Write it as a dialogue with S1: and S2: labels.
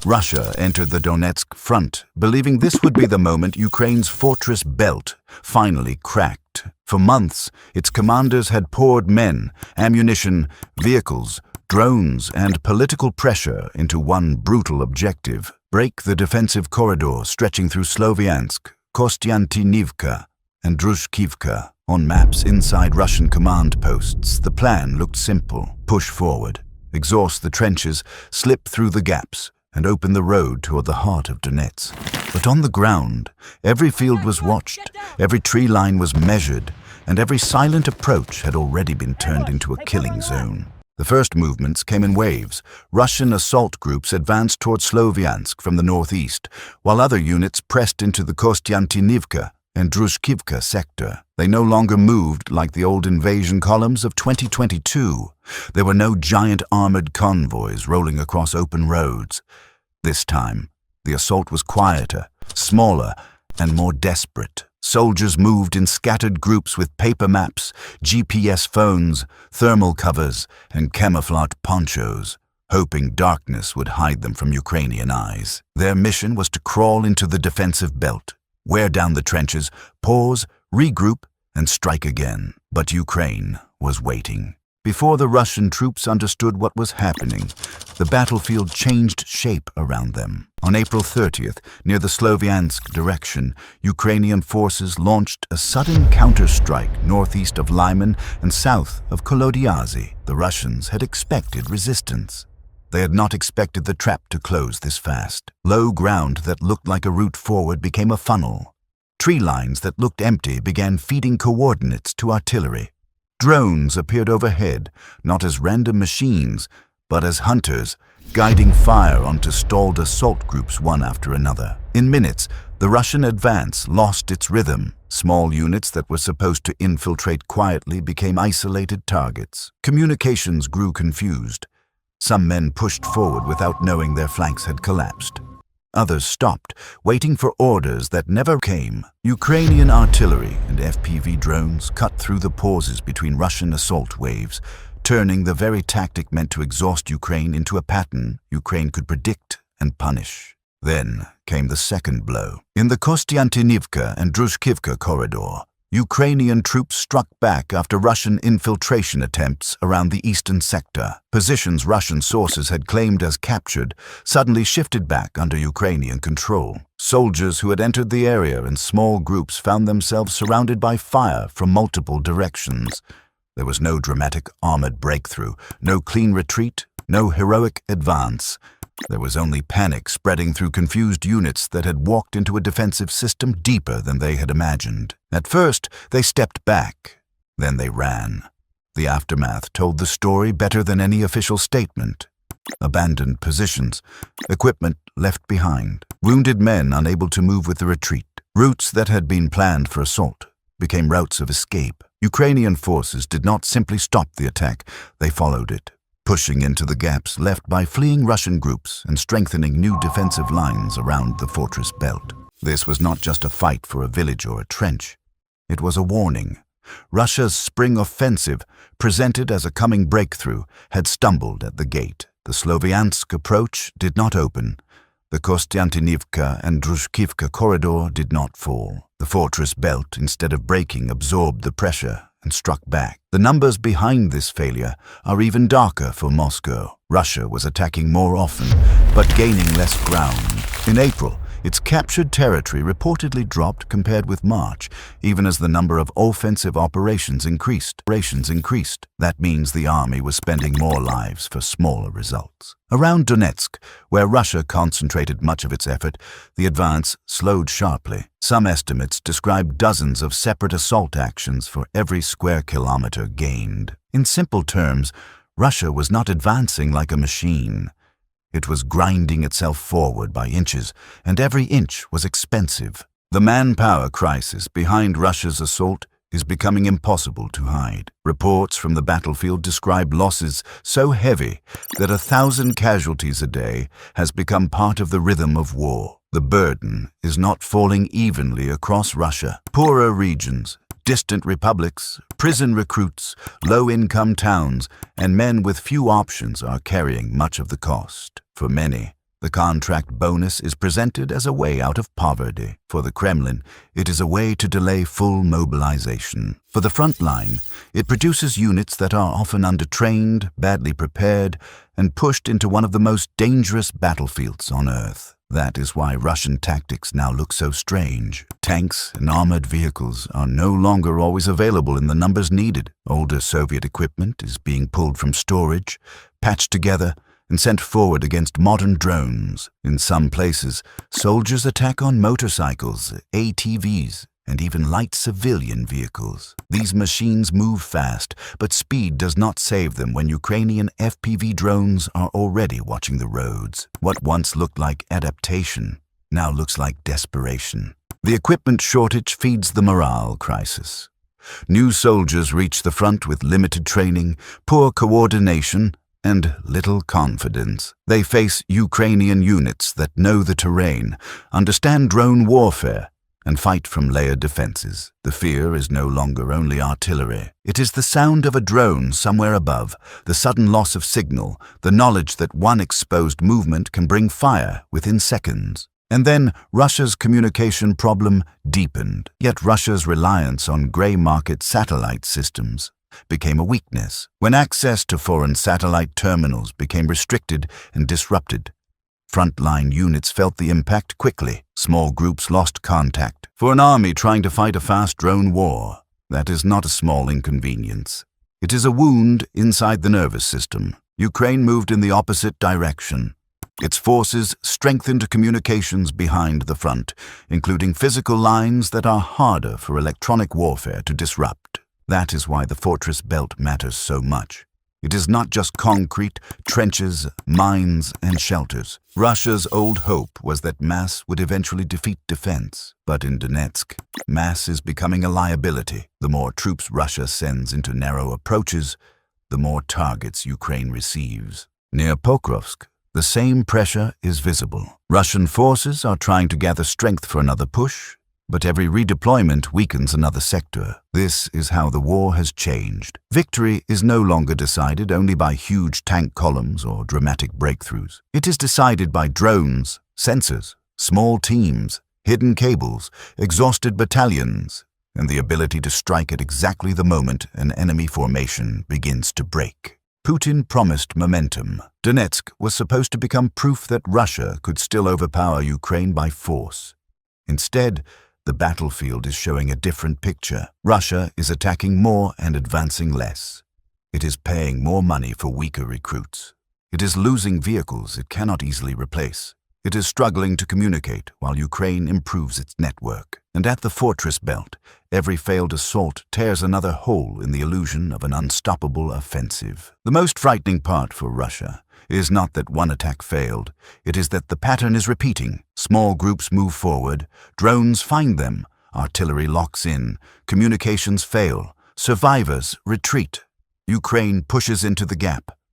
S1: Russia entered the Donetsk front, believing this would be the moment Ukraine's fortress belt finally cracked. For months, its commanders had poured men, ammunition, vehicles, drones, and political pressure into one brutal objective: break the defensive corridor stretching through Sloviansk, Kostiantynivka, and Druzhkivka. On maps inside Russian command posts, the plan looked simple: push forward, exhaust the trenches, slip through the gaps, and open the road toward the heart of Donetsk. But on the ground, every field was watched, every tree line was measured, and every silent approach had already been turned into a killing zone. The first movements came in waves. Russian assault groups advanced toward Sloviansk from the northeast, while other units pressed into the Kostiantynivka and Druzhkivka sector. They no longer moved like the old invasion columns of 2022. There were no giant armored convoys rolling across open roads. This time, the assault was quieter, smaller, and more desperate. Soldiers moved in scattered groups with paper maps, GPS phones, thermal covers, and camouflaged ponchos, hoping darkness would hide them from Ukrainian eyes. Their mission was to crawl into the defensive belt, wear down the trenches, pause, regroup, and strike again. But Ukraine was waiting. Before the Russian troops understood what was happening, the battlefield changed shape around them. On April 30th, near the Sloviansk direction, Ukrainian forces launched a sudden counter-strike northeast of Lyman and south of Kolodiazy. The Russians had expected resistance. They had not expected the trap to close this fast. Low ground that looked like a route forward became a funnel. Tree lines that looked empty began feeding coordinates to artillery. Drones appeared overhead, not as random machines, but as hunters, guiding fire onto stalled assault groups one after another. In minutes, the Russian advance lost its rhythm. Small units that were supposed to infiltrate quietly became isolated targets. Communications grew confused. Some men pushed forward without knowing their flanks had collapsed. Others stopped, waiting for orders that never came. Ukrainian artillery and FPV drones cut through the pauses between Russian assault waves, turning the very tactic meant to exhaust Ukraine into a pattern Ukraine could predict and punish. Then came the second blow. In the Kostiantynivka and Druzhkivka corridor, Ukrainian troops struck back after Russian infiltration attempts around the eastern sector. Positions Russian sources had claimed as captured suddenly shifted back under Ukrainian control. Soldiers who had entered the area in small groups found themselves surrounded by fire from multiple directions. There was no dramatic armored breakthrough, no clean retreat, no heroic advance. There was only panic spreading through confused units that had walked into a defensive system deeper than they had imagined. At first, they stepped back. Then they ran. The aftermath told the story better than any official statement. Abandoned positions, equipment left behind, wounded men unable to move with the retreat. Routes that had been planned for assault became routes of escape. Ukrainian forces did not simply stop the attack, they followed it, pushing into the gaps left by fleeing Russian groups and strengthening new defensive lines around the fortress belt. This was not just a fight for a village or a trench. It was a warning. Russia's spring offensive, presented as a coming breakthrough, had stumbled at the gate. The Sloviansk approach did not open. The Kostiantynivka and Druzhkivka corridor did not fall. The fortress belt, instead of breaking, absorbed the pressure and struck back. The numbers behind this failure are even darker for Moscow. Russia was attacking more often, but gaining less ground. In April, its captured territory reportedly dropped compared with March, even as the number of offensive operations increased. That means the army was spending more lives for smaller results. Around Donetsk, where Russia concentrated much of its effort, the advance slowed sharply. Some estimates describe dozens of separate assault actions for every square kilometer gained. In simple terms, Russia was not advancing like a machine. It was grinding itself forward by inches, and every inch was expensive. The manpower crisis behind Russia's assault is becoming impossible to hide. Reports from the battlefield describe losses so heavy that 1,000 casualties a day has become part of the rhythm of war. The burden is not falling evenly across Russia. Poorer regions, distant republics, prison recruits, low-income towns, and men with few options are carrying much of the cost. For many, The contract bonus is presented as a way out of poverty. For the Kremlin, it is a way to delay full mobilization. For the front line, it produces units that are often undertrained, badly prepared, and pushed into one of the most dangerous battlefields on Earth. That is why Russian tactics now look so strange. Tanks and armored vehicles are no longer always available in the numbers needed. Older Soviet equipment is being pulled from storage, patched together, and sent forward against modern drones. In some places, soldiers attack on motorcycles, ATVs, and even light civilian vehicles. These machines move fast, but speed does not save them when Ukrainian FPV drones are already watching the roads. What once looked like adaptation now looks like desperation. The equipment shortage feeds the morale crisis. New soldiers reach the front with limited training, poor coordination, and little confidence. They face Ukrainian units that know the terrain, understand drone warfare, and fight from layered defenses. The fear is no longer only artillery. It is the sound of a drone somewhere above, the sudden loss of signal, the knowledge that one exposed movement can bring fire within seconds. And then Russia's communication problem deepened. Yet Russia's reliance on grey market satellite systems became a weakness. When access to foreign satellite terminals became restricted and disrupted, frontline units felt the impact quickly. Small groups lost contact. For an army trying to fight a fast drone war, that is not a small inconvenience. It is a wound inside the nervous system. Ukraine moved in the opposite direction. Its forces strengthened communications behind the front, including physical lines that are harder for electronic warfare to disrupt. That is why the fortress belt matters so much. It is not just concrete, trenches, mines, and shelters. Russia's old hope was that mass would eventually defeat defense. But in Donetsk, mass is becoming a liability. The more troops Russia sends into narrow approaches, the more targets Ukraine receives. Near Pokrovsk, the same pressure is visible. Russian forces are trying to gather strength for another push, but every redeployment weakens another sector. This is how the war has changed. Victory is no longer decided only by huge tank columns or dramatic breakthroughs. It is decided by drones, sensors, small teams, hidden cables, exhausted battalions, and the ability to strike at exactly the moment an enemy formation begins to break. Putin promised momentum. Donetsk was supposed to become proof that Russia could still overpower Ukraine by force. Instead, the battlefield is showing a different picture. Russia is attacking more and advancing less. It is paying more money for weaker recruits. It is losing vehicles it cannot easily replace. It is struggling to communicate while Ukraine improves its network. And at the fortress belt, every failed assault tears another hole in the illusion of an unstoppable offensive. The most frightening part for Russia is not that one attack failed. It is that the pattern is repeating. Small groups move forward, drones find them, artillery locks in, communications fail, survivors retreat. Ukraine pushes into the gap,